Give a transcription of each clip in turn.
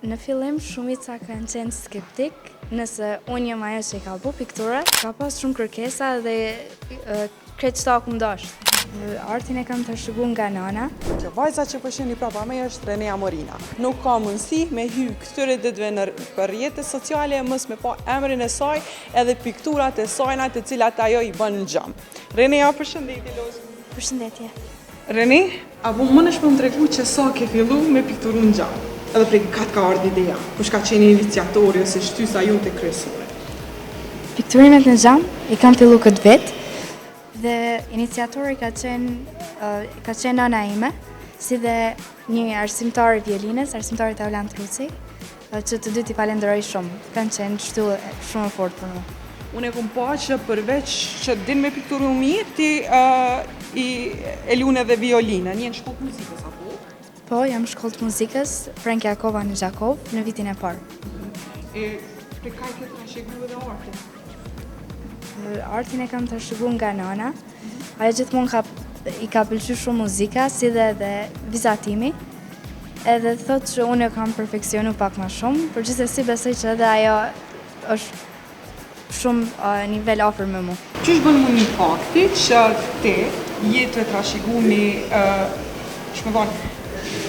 Në fillim shumica kanë qenë skeptik, nëse unë jam ajo që i ka bu pikturat, ka pas shumë kërkesa dhe krejt shtaku ndosht. Artin e kam të shëgu nga nana. Vajza që përsheni prapa me është Renea Morina. Nuk ka mundësi me hy këtyre ditëve në për rrjetet sociale, mës me pa emrin e saj edhe pikturat e sajna të cilat ajo i bën në gjam. Renea, përshëndetje Lozë. Përshëndetje. Rene, apo më nësh më më tregu që sa ke fillu me pikturu në gjam? Edhe prej katë ka ardhë ideja, kush ka qenë iniciatori ose shtysa ju të kryesore? Pikturimet në gjam i kam fillu këtë vit dhe iniciatori ka qenë nana ime, si dhe një arsimtar i violinës, arsimtari Taulan Truci, që të dy t'i falenderoj shumë, kanë qenë shtu shumë fort për mu. Unë e kom pa që përveç që din me pikturu mirë, ti e lune dhe violinën, një në shkollë muzikës apo? Po, jam shkollë të muzikës, Frank Jakova në Gjakov, në vitin e parë. E pre kaj këtë trashëgu edhe artin? Artin e kam të shëgu nga nana. Ajo gjithmonë i ka pëlqy shumë muzika, si dhe vizatimi. Edhe thot që unë e kam perfekcionu pak ma shumë, për gjithsesi besoj që edhe ajo është shumë nivel afër me mu. Qysh bën mu një fakti që te jetë të trashëgu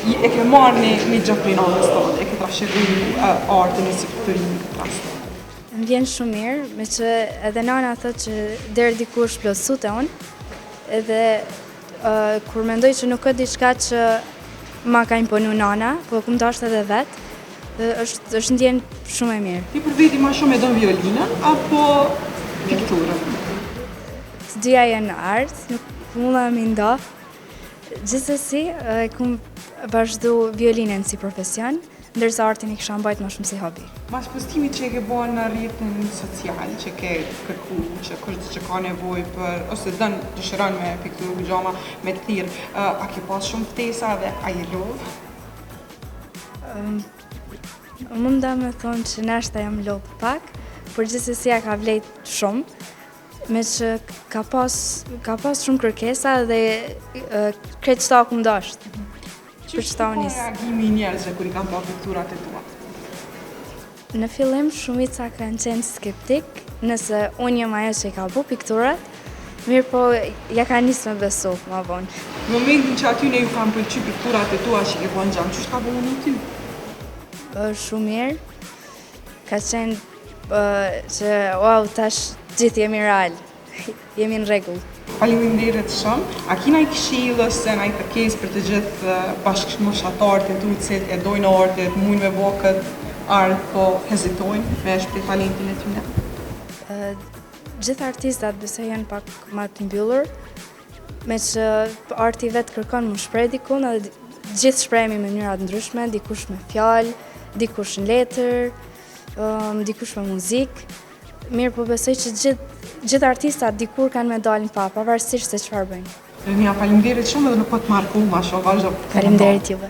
e ke marrë një gjaprinanës tonë, e ke trashëgu artin e si pikturimit këtë rastë? Më vjen shumë mirë, me që edhe nana thot që deri diku është plotësut e unë, edhe kur mendoj që nuk është diçka që ma ka imponu nana, po kum dashur edhe vetë, është ndjen shumë e mirë. Ti për veti ma shumë e don violinën apo pikturën? Të dyja janë në art, nuk mundha me ndo. Gjithsesi, kum vazhdu violinën si profesion, ndërsa artin i kisha mbajt më shumë si hobi. Mas postimit që e ke bërë në rrjetin social, që ke kërku, që kështë që ka nevoj për, ose dëshiron me pikturu gjama me të thirë, a ke pas shumë ftesa dhe a je lodhë? Munda me thonë që nashta jam lodhë pak, por gjithsesi ja ka vlejt shumë, me që ka pas shumë kërkesa dhe krejt shtaku ndosht. Qështë ka reagimi njerëzve kur i kam pa pikturat e tua? Në fillim shumica kanë qenë skeptik, nëse unë jam ajo që i ka bu pikturat, mirë po ja ka nisë me besu, ma vonë. Në momentin që aty ne ju kam pëlqy pikturat e tua që ke po në gjam, qështë ka bëllë në ty? Shumë mirë, ka qenë që wow, tash gjithë jemi real, jemi në regull. Faleminderit shumë. A kina i këshillë ose na i kërkesë për të gjithë bashkëmoshatarët e tu që e dojnë artit, mujnë me bo këtë art, po hezitojnë me shprej talentin e tyne? Gjithë artistat besoj janë pak ma të mbyllur, me që arti vetë kërkon më shprej dikun, edhe gjithë shprehemi me mënyra të ndryshme, dikush me fjalë, dikush në letër, dikush me muzikë. Mirë po besoj që gjithë artistat dikur kanë me dalin pa, pavarësisht se çfarë bëjnë. Renea, faleminderit shumë edhe nuk po të marku, ma shumë, vazhdo. Faleminderit juve.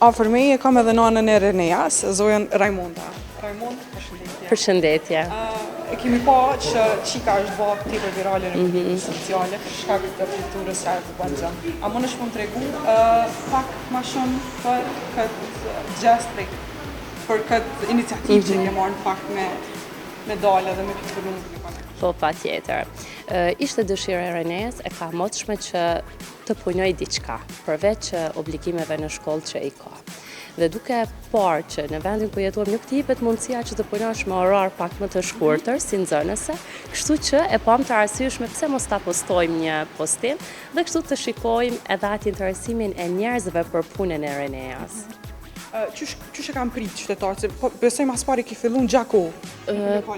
Afër meje kam edhe nanën e Reneas, zojen Raimonda. Raimond, përshëndetje. Përshëndetje. E kemi pa që qika është bërë tjetër virale në rrjetet sociale për shkak të pikturës që ajo të bën gjam. A më nësh më tregu pak ma shumë për këtë gjest, për këtë iniciativë që ke marrë në fakt me dalë dhe me pikturu në këtë? Po, pa tjetër. Ishte dëshira e Reneas, e ka motshme që të punoj diçka, përveç obligimeve në shkollë që i ka. Dhe duke parë që në vendin ku jetuam nuk t'i jepet mundësia që të punosh me orar pak më të shkurtër, si nxënëse, kështu që e pam të arsyeshme pse mos ta postojmë një postim dhe kështu të shikojmë edhe atë interesimin e njerëzve për punën e Reneas. Qysh e kam prit qytetarët, se besoj mas pari ki fillu në Gjakov?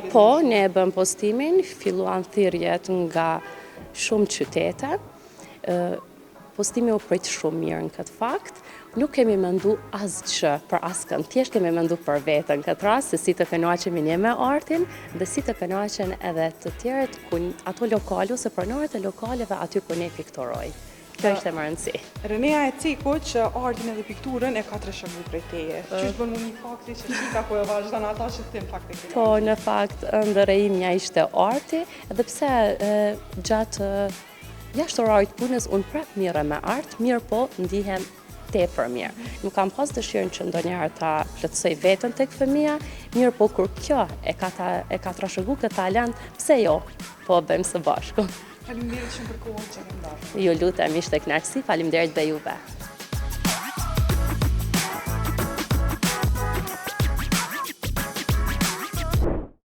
Po, ne e bëm postimin, filluan thirrjet nga shumë qytete. Postimi u prit shumë mirë në këtë fakt. Nuk kemi mendu asgjë për askën, thjesht kemi mendu për veten këtë rast, se si të kënaqemi ne me artin dhe si të kënaqen edhe të tjerët ato lokale ose pronorët e lokaleve aty ku ne pikturoj. Kjo është e më rëndësi. Renea e ceko që artin edhe pikturën e ka trashëguar prej teje. Qysh bën një fakti që qika po e vazhdon ata që tim fakt e kemi? Po, në fakt, ndërrejimja ishte arti, edhe pse gjatë jashtë orarit punës unë prap mirë me artë, mirë po ndihem tepër mirë. Nuk kam pas dëshirën që ndonjëherë ta plotësoj veten tek fëmia, mirë po kur kjo e ka trashëgu këtë talent, pse jo? Po bëjmë së bashku. Faleminderit shumë për kohën që keni marrë. Ju lutem, ishte kënaqësi, faleminderit dhe juve.